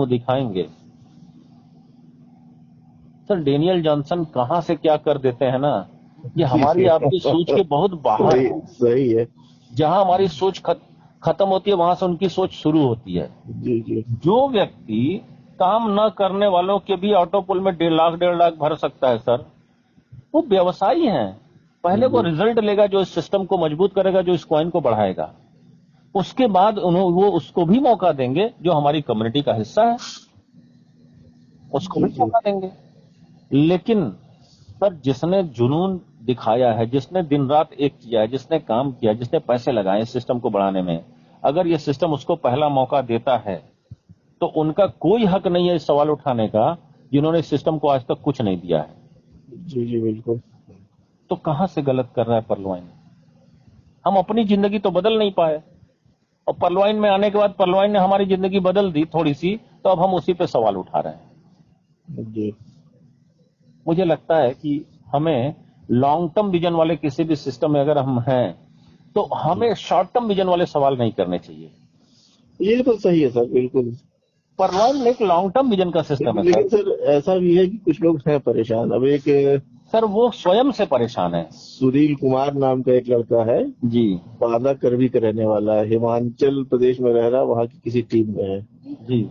मुंह दिखाएंगे। Sir Daniel Johnson कहां से क्या कर देते हैं ना, ये हमारी आपकी सोच के बहुत बाहर है। सही है। जहां हमारी सोच खत्म होती है वहां से उनकी सोच शुरू होती है। जी जी। जो व्यक्ति काम न करने वालों के भी ऑटो पुल में 1.5 लाख भर सकता है सर, वो व्यवसायी हैं। पहले वो रिजल्ट लेगा जो इस सिस्टम को मजबूत करेगा, जो इस कॉइन को बढ़ाएगा। उसके बाद वो उसको भी मौका देंगे जो हमारी कम्युनिटी का हिस्सा है, उसको भी मौका देंगे। लेकिन सर जिसने जुनून दिखाया है, जिसने दिन रात एक किया है, जिसने काम किया, जिसने पैसे लगाए इस सिस्टम को बढ़ाने में, अगर ये सिस्टम उसको पहला मौका देता है तो उनका कोई हक नहीं है इस सवाल उठाने का जिन्होंने इस सिस्टम को आज तक कुछ नहीं दिया है। जी जी बिल्कुल। तो कहां से गलत कर रहा है परलवाइन? हम अपनी जिंदगी तो बदल नहीं पाए, और परलवाइन में आने के बाद परलवाइन ने हमारी जिंदगी बदल दी थोड़ी सी, तो अब हम उसी पे सवाल उठा रहे हैं। जी। मुझे लगता है कि हमें लॉन्ग टर्म विजन वाले किसी भी सिस्टम में अगर हम हैं तो हमें शॉर्ट टर्म विजन वाले सवाल नहीं करने चाहिए। ये तो सही है सर, बिल्कुल। परलवाइन एक लॉन्ग टर्म विजन का सिस्टम है लेकिन सर ऐसा भी है कि कुछ लोग हैं परेशान। अब एक सर वो स्वयं से परेशान है। सुनील कुमार नाम का एक लड़का है जी बांदा करवी का रहने वाला है, हिमाचल प्रदेश में रह रहा, वहाँ की किसी टीम में है। जी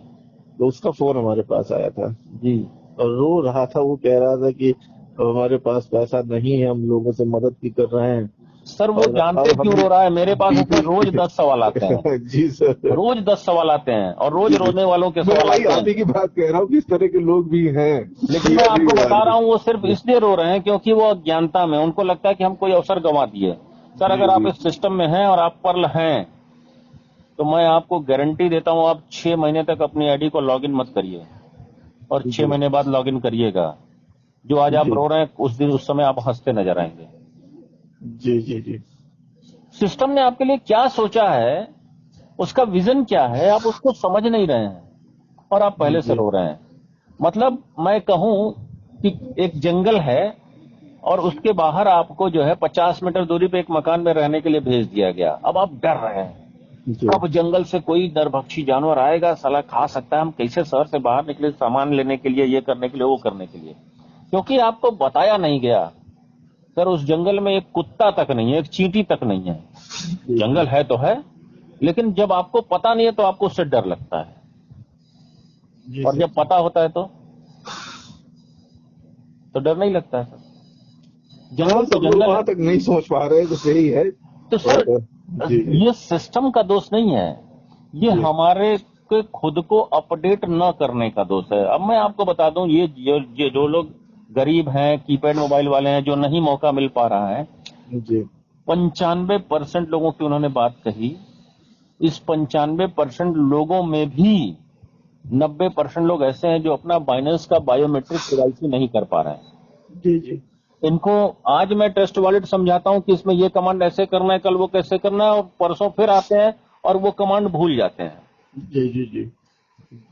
तो उसका फोन हमारे पास आया था जी और रो रहा था। वो कह रहा था कि हमारे पास पैसा नहीं है, हम लोगों से मदद भी कर रहे हैं। सर वो और जानते अब क्यों रो रहा है? मेरे पास उसमें रोज 10 सवाल आते हैं, हम जी सर। रोज 10 सवाल आते हैं, और रोज रोने वालों के मैं सवाल वही आते आप ही हैं। की बात कह रहा हूँ कि इस तरह के लोग भी हैं। लेकिन मैं आपको बता रहा हूँ वो सिर्फ इसलिए रो रहे हैं क्योंकि वो अज्ञानता में, उनको लगता है कि हम कोई अवसर गंवा दिए। सर अगर आप इस सिस्टम में हैं और आप पर्ल हैं तो मैं आपको गारंटी देता हूँ आप 6 महीने तक अपनी आईडी को लॉगिन मत करिए, और 6 महीने बाद लॉगिन करिएगा। जो आज आप रो रहे हैं उस समय आप हंसते नजर आएंगे। जी जी जी। सिस्टम ने आपके लिए क्या सोचा है, उसका विजन क्या है, आप उसको समझ नहीं रहे हैं और आप पहले से रो रहे हैं। मतलब मैं कहूं कि एक जंगल है और उसके बाहर आपको जो है 50 मीटर दूरी पे एक मकान में रहने के लिए भेज दिया गया। अब आप डर रहे हैं अब जंगल से कोई नरभक्षी जानवर आएगा, साला खा सकता है, हम कैसे शहर से बाहर निकले सामान लेने के लिए, ये करने के लिए, वो करने के लिए, क्योंकि आपको बताया नहीं गया। सर उस जंगल में एक कुत्ता तक नहीं है, एक चींटी तक नहीं है। जंगल है तो है, लेकिन जब आपको पता नहीं है तो आपको उससे डर लगता है, और जब पता होता है तो डर नहीं लगता है। सर जंगल तो जंगल वहां तक नहीं सोच पा रहे, तो सही है। तो सर ये सिस्टम का दोष नहीं है, ये हमारे के खुद को अपडेट न करने का दोष है। अब मैं आपको बता दूं, ये जो लोग गरीब हैं, कीपैड मोबाइल वाले हैं, जो नहीं मौका मिल पा रहा है, 95% लोगों की उन्होंने बात कही। इस 95% लोगों में भी 90% लोग ऐसे हैं जो अपना बाइनेंस का बायोमेट्रिक केवाईसी नहीं कर पा रहे हैं। जी जी। इनको आज मैं ट्रस्ट वॉलेट समझाता हूं कि इसमें ये कमांड ऐसे करना है, कल वो कैसे करना है, और परसों फिर आते हैं और वो कमांड भूल जाते हैं। जी जी जी।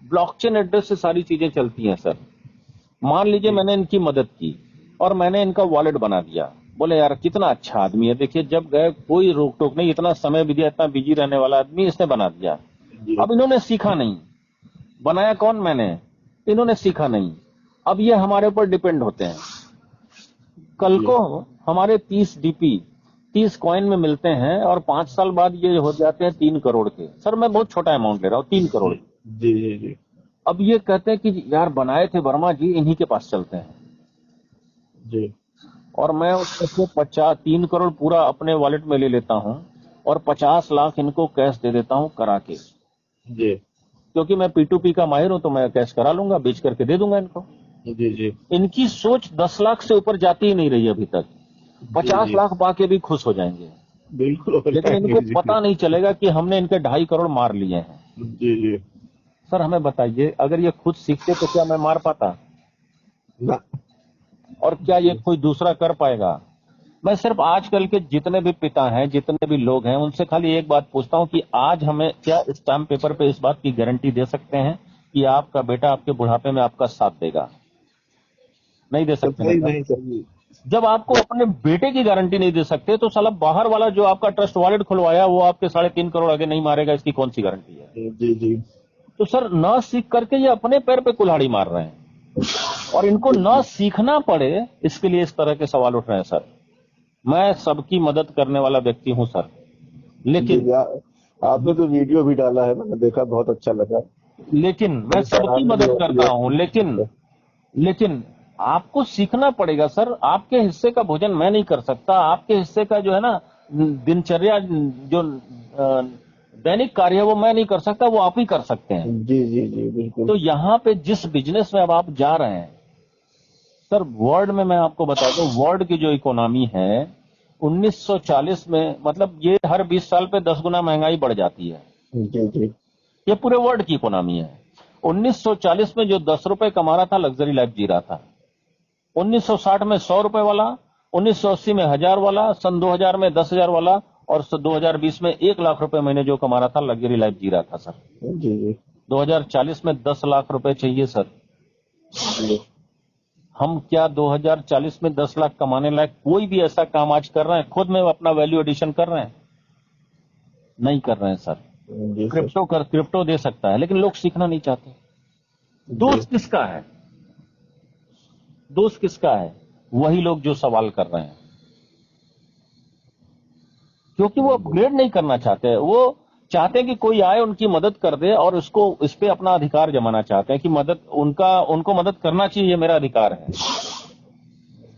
ब्लॉकचेन एड्रेस से सारी चीजें चलती हैं सर। मान लीजिए मैंने इनकी मदद की और मैंने इनका वॉलेट बना दिया, बोले यार कितना अच्छा आदमी है, देखिए जब गए कोई रोक टोक नहीं, इतना समय भी दिया, इतना बिजी रहने वाला आदमी, इसने बना दिया। अब इन्होंने सीखा नहीं, बनाया कौन? मैंने। इन्होंने सीखा नहीं, अब ये हमारे ऊपर डिपेंड होते हैं। कल को हमारे 30 डीपी 30 कॉइन में मिलते हैं और 5 साल बाद ये हो जाते हैं 3 करोड़ के। सर मैं बहुत छोटा अमाउंट ले रहा हूँ, 3 करोड़। जी जी जी। अब ये कहते हैं कि यार बनाए थे वर्मा जी, इन्हीं के पास चलते हैं जी। और मैं उससे 3 करोड़ पूरा अपने वॉलेट में ले लेता हूं और 50 लाख इनको कैश दे देता हूं करा के। जी। क्योंकि मैं P2P का माहिर हूं तो मैं कैश करा लूंगा, बेच करके दे दूंगा इनको। जी जी। इनकी सोच 10 लाख से ऊपर जाती ही नहीं रही अभी तक। 50 लाख पाके भी खुश हो जाएंगे, बिल्कुल। लेकिन इनको पता नहीं चलेगा कि हमने इनके 2.5 करोड़ मार लिए हैं। जी जी। सर हमें बताइए, अगर ये खुद सीखते तो क्या मैं मार पाता? ना। और क्या ये कोई दूसरा कर पाएगा? मैं सिर्फ आजकल के जितने भी पिता हैं, जितने भी लोग हैं, उनसे खाली एक बात पूछता हूं कि आज हमें क्या स्टैम्प पेपर पे इस बात की गारंटी दे सकते हैं कि आपका बेटा आपके बुढ़ापे में आपका साथ देगा? नहीं दे सकते ना। नहीं चाहिए। जब आपको अपने बेटे की गारंटी नहीं दे सकते तो साला बाहर वाला जो आपका ट्रस्ट वॉलेट खुलवाया वो आपके 3.5 करोड़ आगे नहीं मारेगा, इसकी कौन सी गारंटी है? जी जी। तो सर न सीख करके ये अपने पैर पे कुल्हाड़ी मार रहे हैं, और इनको न सीखना पड़े इसके लिए इस तरह के सवाल उठ रहे हैं सर। मैं सबकी मदद करने वाला व्यक्ति हूं सर, लेकिन जी, आपने तो वीडियो भी डाला है, मैंने देखा, बहुत अच्छा लगा। मैं सबकी मदद करता हूं, लेकिन आपको सीखना पड़ेगा सर। आपके हिस्से का भोजन मैं नहीं कर सकता, आपके हिस्से का जो है ना दिनचर्या, जो दैनिक कार्य है वो मैं नहीं कर सकता, वो आप ही कर सकते हैं। जी जी जी, बिल्कुल। तो यहाँ पे जिस बिजनेस में अब आप जा रहे हैं सर, वर्ल्ड में मैं आपको बता दूं, वर्ल्ड की जो इकोनॉमी है 1940 में, मतलब ये हर 20 साल पे 10 गुना महंगाई बढ़ जाती है। जी जी ये पूरे वर्ल्ड की इकोनॉमी है। 1940 में जो 10 रुपए कमा रहा था लग्जरी लाइफ जी रहा था, 1960 में 100 रुपए वाला, 1980 में 1000 वाला, सन 2000 में 10,000 वाला, और 2020 में 1 लाख रुपए महीने जो कमा रहा था लग्जरी लाइफ जी रहा था सर। जी जी 2040 में 10 लाख रुपए चाहिए सर। जी। हम क्या 2040 में 10 लाख कमाने लायक कोई भी ऐसा काम आज कर रहे हैं? खुद में अपना वैल्यू एडिशन कर रहे हैं? नहीं कर रहे हैं सर। जी सर। क्रिप्टो दे सकता है, लेकिन लोग सीखना नहीं चाहते। दोष किसका है? दोष किसका है? वही लोग जो सवाल कर रहे हैं, क्योंकि वो अपग्रेड नहीं करना चाहते। वो चाहते हैं कि कोई आए उनकी मदद कर दे, और उसको इस पे अपना अधिकार जमाना चाहते हैं कि उनको मदद करना चाहिए, ये मेरा अधिकार है।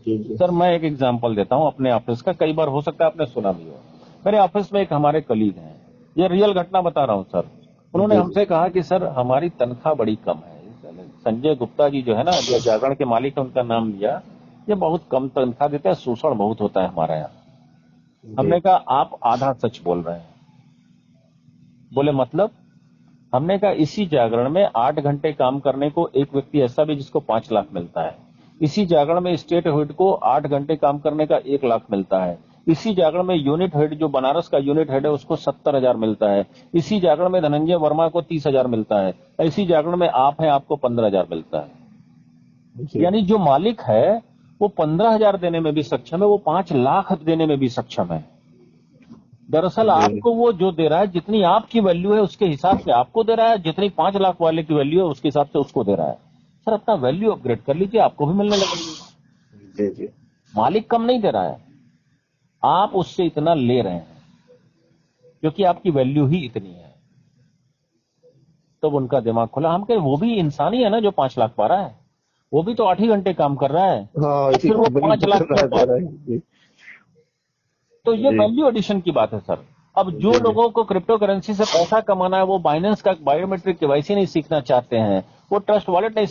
जी जी सर मैं एक एग्जांपल देता हूं अपने ऑफिस का, कई बार हो सकता है आपने सुना भी हो। मेरे ऑफिस में एक हमारे कलीग हैं, ये रियल घटना बता रहा हूं सर। उन्होंने हमसे कहा कि सर हमारी तनख्वाह बड़ी कम है। संजय गुप्ता जी जो है ना, जो जागरण के मालिक है, उनका नाम लिया, ये बहुत कम तनख्वाह देते हैं, शोषण बहुत होता है हमारे यहाँ। हमने कहा आप आधा सच बोल रहे हैं। बोले मतलब? हमने कहा इसी जागरण में 8 घंटे काम करने को एक व्यक्ति ऐसा भी जिसको 5 लाख मिलता है। इसी जागरण में स्टेट हेड को 8 घंटे काम करने का 1 लाख मिलता है। इसी जागरण में यूनिट हेड, जो बनारस का यूनिट हेड है, उसको 70,000 मिलता है। इसी जागरण में धनंजय वर्मा को 30,000 मिलता है। इसी जागरण में आप हैं, आपको 15,000 मिलता है। जी। यानी जो मालिक है वो 15,000 देने में भी सक्षम है, वो 5 लाख देने में भी सक्षम है। दरअसल आपको वो जो दे रहा है, जितनी आपकी वैल्यू है उसके हिसाब से आपको दे रहा है, जितनी 5 लाख वाले की वैल्यू है उसके हिसाब से उसको दे रहा है। सर अपना वैल्यू अपग्रेड कर लीजिए, आपको भी मिलने लगेगी। जी जी मालिक कम नहीं दे रहा है, आप उससे इतना ले रहे हैं क्योंकि आपकी वैल्यू ही इतनी है। तब तो उनका दिमाग खुला। हम कहे वो भी इंसान ही है ना जो 5 लाख पा रहा है, वो भी तो 8 ही घंटे काम कर रहा है, हाँ, इसी फिर वो कंपनी 5 लाख में क्यों पा रहा है? जी तो ये जी वैल्यू एडिशन की बात है सर। अब जो जी लोगों को क्रिप्टो करेंसी से पैसा कमाना है, वो बाइनेंस का बायोमेट्रिक केवाईसी नहीं सीखना चाहते हैं, वो ट्रस्ट वॉलेट नहीं